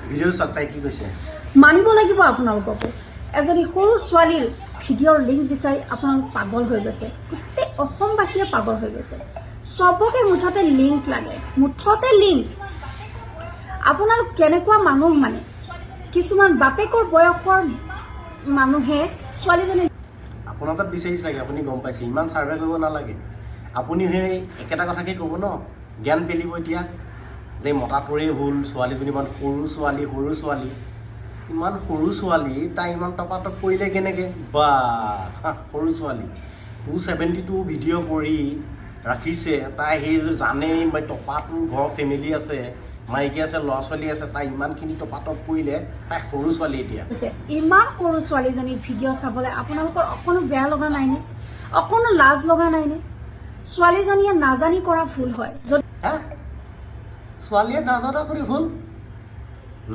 video' চাওক তাই কি কৈছে মানিব লাগিব আপোনালোককো এজনী সৰু ছোৱালীৰ ভিডিঅ'ৰ লিংক বিচাৰি আপোনালোক পাগল হৈ গৈছে গোটেই অসমবাসীয়ে পাগল হৈ গৈছে সবকে মুঠতে লিংক লাগে মুঠতে লিংক আপোনালোক কেনেকুৱা মানুহ মানে কিছুমান বাপেকৰ বয়সৰ মানুহে ছোৱালীজনী আপোনাৰ তাত বিচাৰিছে চাগে আপুনি গম পাইছে ইমান ছাৰ্ভে কৰিব নালাগে আপুনি সেই একেটা কথাকে ক'ব ন জ্ঞান পেলিব এতিয়া যে মতাটোৰেই ভুল ছোৱালীজনী ইমান সৰু ছোৱালী ইমান সৰু ছোৱালী তাই ইমান টপাটপ কৰিলে কেনেকৈ বা সৰু ছোৱালী 272 ভিডিঅ' কৰি ৰাখিছে তাই সেই জানেই টপাটোৰ ঘৰৰ ফেমিলি আছে মাইকী আছে ল'ৰা ছোৱালী আছে তাই ইমানখিনি টপাটপ কৰিলে তাই সৰু ছোৱালী এতিয়া ইমান সৰু ছোৱালীজনীৰ ভিডিঅ' চাবলৈ আপোনালোকৰ অকণো বেয়া লগা নাইনে অকণো লাজ লগা নাইনে ছোৱালীজনীয়ে নাজানি কৰা ভুল হয় ছোৱালীয়ে নাজানা কৰি ভুল